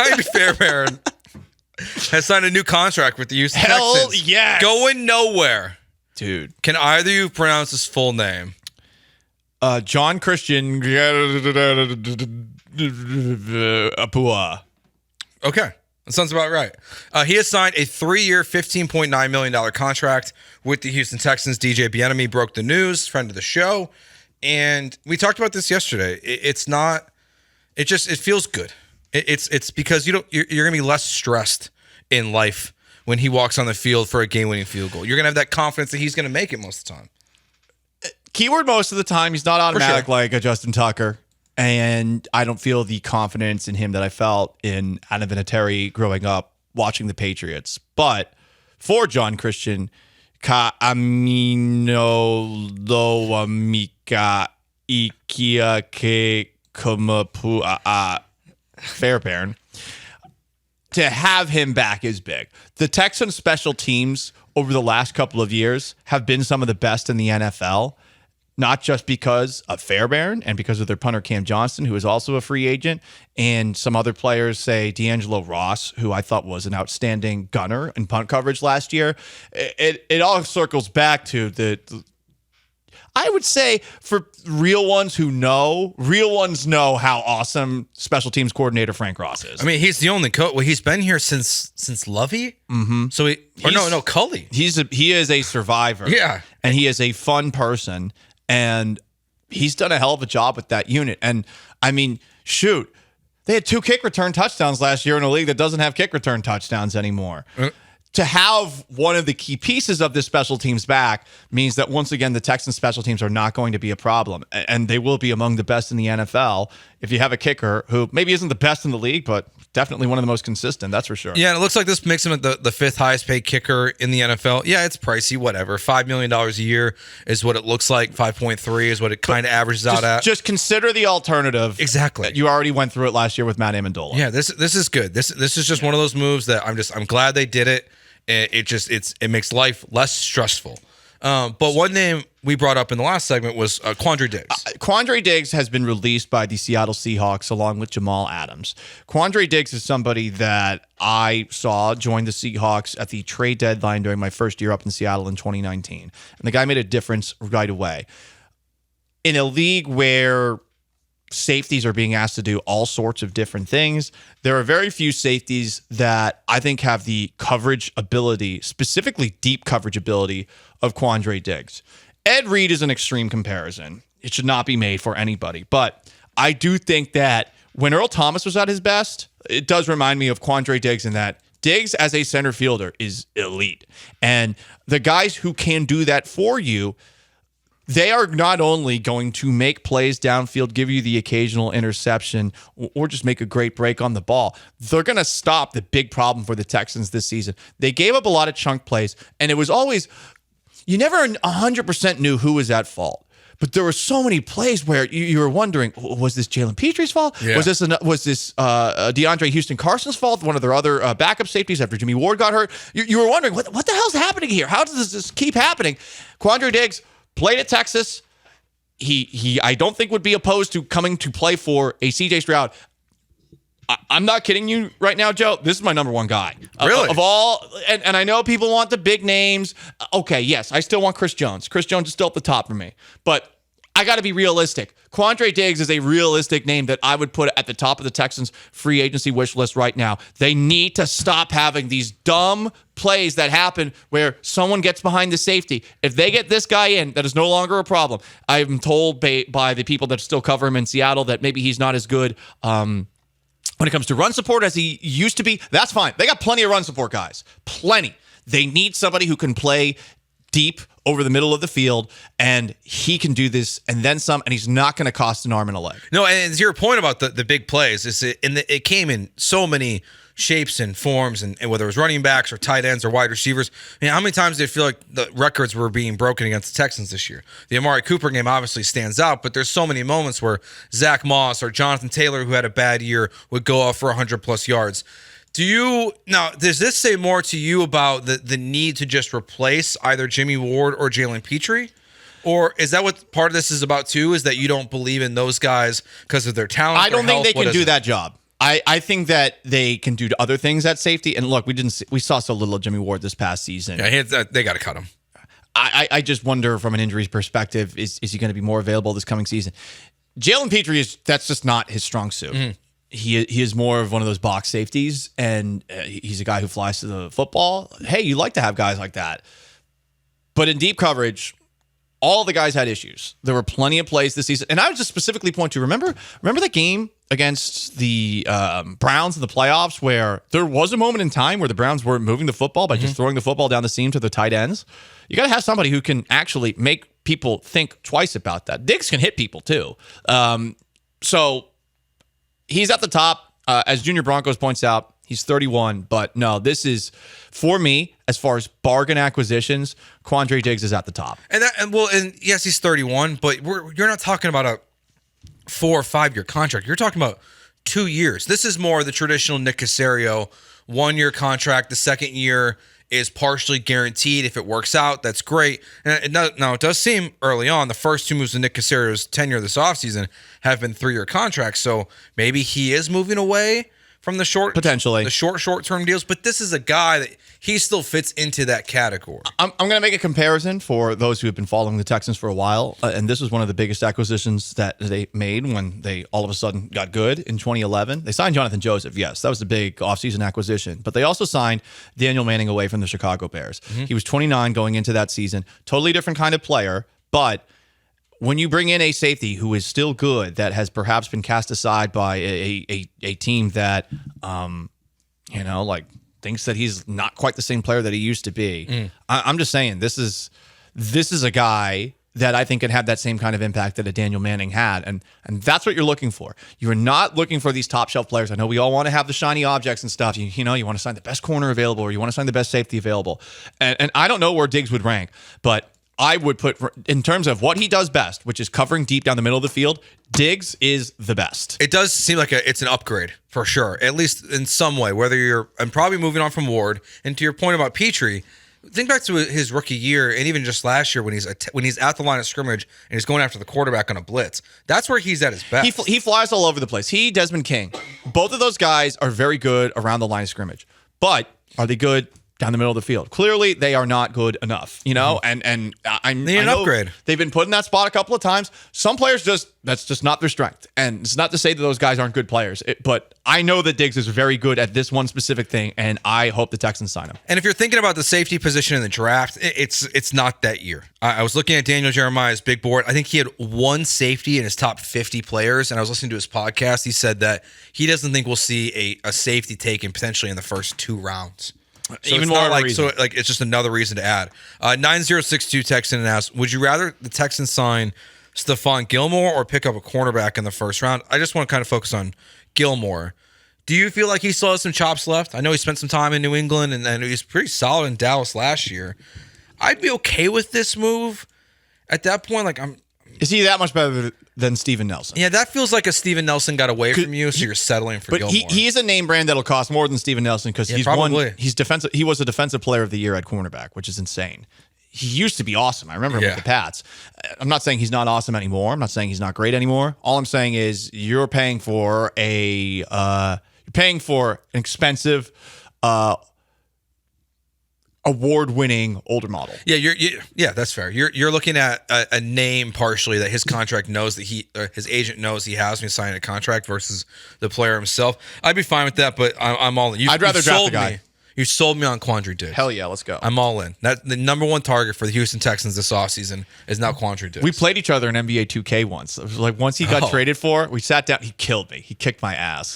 Brian Fairbairn has signed a new contract with the Houston Texans. Hell yes. Going nowhere. Dude. Can either of you pronounce his full name? John Christian Apua. Okay. That sounds about right. He has signed a 3-year, $15.9 million contract with the Houston Texans. DJ Bieniemy broke the news, friend of the show. And we talked about this yesterday. It feels good. It's because you're going to be less stressed in life when he walks on the field for a game-winning field goal. You're going to have that confidence that he's going to make it most of the time. Keyword most of the time. He's not automatic sure. like a Justin Tucker. And I don't feel the confidence in him that I felt in Anna Vinatieri growing up watching the Patriots. But for John Christian, Kaamino Loamika Ikia Ke Kumapua Fairbairn, to have him back is big. The Texans special teams over the last couple of years have been some of the best in the NFL. Not just because of Fairbairn and because of their punter Cam Johnston, who is also a free agent, and some other players, say D'Angelo Ross, who I thought was an outstanding gunner in punt coverage last year. It all circles back to I would say for real ones know how awesome special teams coordinator Frank Ross is. I mean, he's the only coach. Well, he's been here since Lovey. Mm-hmm. So Culley. He is a survivor. Yeah, and he is a fun person. And he's done a hell of a job with that unit. And, I mean, shoot, they had 2 kick return touchdowns last year in a league that doesn't have kick return touchdowns anymore. To have one of the key pieces of this special teams back means that, once again, the Texans special teams are not going to be a problem. And they will be among the best in the NFL if you have a kicker who maybe isn't the best in the league, but definitely one of the most consistent, that's for sure. Yeah, and it looks like this makes him the 5th highest paid kicker in the NFL. Yeah, it's pricey, whatever. $5 million a year is what it looks like. 5.3 is what it kind of averages out at. Just consider the alternative. Exactly. You already went through it last year with Matt Amendola. Yeah, this is good. This is just one of those moves that I'm glad they did it. It makes life less stressful. But one name we brought up in the last segment was Quandre Diggs. Quandre Diggs has been released by the Seattle Seahawks along with Jamal Adams. Quandre Diggs is somebody that I saw join the Seahawks at the trade deadline during my first year up in Seattle in 2019. And the guy made a difference right away. In a league where safeties are being asked to do all sorts of different things, there are very few safeties that I think have the coverage ability, specifically deep coverage ability, of Quandre Diggs. Ed Reed is an extreme comparison. It should not be made for anybody. But I do think that when Earl Thomas was at his best, it does remind me of Quandre Diggs in that Diggs as a center fielder is elite. And the guys who can do that for you, they are not only going to make plays downfield, give you the occasional interception, or just make a great break on the ball. They're going to stop the big problem for the Texans this season. They gave up a lot of chunk plays, and it was always, you never 100% knew who was at fault. But there were so many plays where you were wondering, was this Jalen Petry's fault? Yeah. Was this DeAndre Houston Carson's fault? One of their other backup safeties after Jimmy Ward got hurt? You were wondering, what the hell's happening here? How does this keep happening? Quandre Diggs played at Texas. He I don't think would be opposed to coming to play for a CJ Stroud. I'm not kidding you right now, Joe. This is my number one guy. Really? Of all, and I know people want the big names. Okay, yes, I still want Chris Jones. Chris Jones is still at the top for me. But I got to be realistic. Quandre Diggs is a realistic name that I would put at the top of the Texans free agency wish list right now. They need to stop having these dumb plays that happen where someone gets behind the safety. If they get this guy in, that is no longer a problem. I'm told by the people that still cover him in Seattle that maybe he's not as good when it comes to run support as he used to be. That's fine. They got plenty of run support guys. Plenty. They need somebody who can play deep over the middle of the field, and he can do this and then some, and he's not going to cost an arm and a leg. No, and to your point about the big plays, it came in so many shapes and forms, and whether it was running backs or tight ends or wide receivers. I mean, how many times do you feel like the records were being broken against the Texans this year? The Amari Cooper game obviously stands out, but there's so many moments where Zach Moss or Jonathan Taylor, who had a bad year, would go off for 100+ yards. Does this say more to you about the need to just replace either Jimmy Ward or Jalen Petry? Or is that what part of this is about too, is that you don't believe in those guys because of their talent? I don't think they can do that job. I think that they can do other things at safety. And look, we saw so little of Jimmy Ward this past season. Yeah, they got to cut him. I just wonder from an injuries perspective, is he going to be more available this coming season? Jalen Petrie that's just not his strong suit. Mm-hmm. He is more of one of those box safeties, and he's a guy who flies to the football. Hey, you like to have guys like that. But in deep coverage, all the guys had issues. There were plenty of plays this season. And I would just specifically point to, remember that game against the Browns in the playoffs where there was a moment in time where the Browns were moving the football by just throwing the football down the seam to the tight ends? You got to have somebody who can actually make people think twice about that. Diggs can hit people too. So he's at the top. As Junior Broncos points out, he's 31, but no, this is, for me, as far as bargain acquisitions, Quandre Diggs is at the top. And yes, he's 31, but you're not talking about a 4 or 5 year contract. You're talking about 2 years. This is more the traditional Nick Caserio 1 year contract. The second year is partially guaranteed. If it works out, that's great. And now it does seem early on, the first 2 moves of Nick Caserio's tenure this offseason have been 3-year contracts. So maybe he is moving away from the short term deals, but this is a guy that he still fits into that category. I'm going to make a comparison for those who have been following the Texans for a while, and this was one of the biggest acquisitions that they made when they all of a sudden got good in 2011. They signed Jonathan Joseph, yes, that was a big offseason acquisition, but they also signed Daniel Manning away from the Chicago Bears. Mm-hmm. He was 29 going into that season, totally different kind of player, but when you bring in a safety who is still good, that has perhaps been cast aside by a team that, thinks that he's not quite the same player that he used to be. I'm just saying this is a guy that I think can have that same kind of impact that a Daniel Manning had, and that's what you're looking for. You're not looking for these top shelf players. I know we all want to have the shiny objects and stuff. You want to sign the best corner available, or you want to sign the best safety available, and I don't know where Diggs would rank, but I would put, in terms of what he does best, which is covering deep down the middle of the field, Diggs is the best. It does seem like it's an upgrade for sure, at least in some way, I'm probably moving on from Ward. And to your point about Petrie, think back to his rookie year and even just last year when he's at the line of scrimmage and he's going after the quarterback on a blitz. That's where he's at his best. He flies all over the place. Desmond King. Both of those guys are very good around the line of scrimmage. But are they good down the middle of the field? Clearly, they are not good enough, and I know upgrade. They've been put in that spot a couple of times. Some players that's just not their strength, and it's not to say that those guys aren't good players, but I know that Diggs is very good at this one specific thing, and I hope the Texans sign him. And if you're thinking about the safety position in the draft, it's not that year. I was looking at Daniel Jeremiah's big board. I think he had 1 safety in his top 50 players, and I was listening to his podcast. He said that he doesn't think we'll see a safety taken potentially in the first 2 rounds. So even more reason. So it's just another reason to add. 9062 Texan and asks, would you rather the Texans sign Stephon Gilmore or pick up a cornerback in the first round? I just want to kind of focus on Gilmore. Do you feel like he still has some chops left? I know he spent some time in New England and he was pretty solid in Dallas last year. I'd be okay with this move at that point. Is he that much better than Steven Nelson? Yeah, that feels like a Steven Nelson got away from you, so you're settling for Gilmore. But he is a name brand that'll cost more than Steven Nelson because he's defensive. He was a defensive player of the year at cornerback, which is insane. He used to be awesome. I remember him with the Pats. I'm not saying he's not awesome anymore. I'm not saying he's not great anymore. All I'm saying is you're paying for an expensive, award-winning older model. Yeah, that's fair. You're looking at a name partially that his contract knows that his agent knows he has when he's signing a contract versus the player himself. I'd be fine with that, but I'm all in. I'd rather draft the guy. You sold me on Quandre Diggs. Hell yeah, let's go. I'm all in. That the number 1 target for the Houston Texans this offseason is now Quandre Diggs. We played each other in NBA 2K once. It was like once he got traded for, we sat down. He killed me. He kicked my ass.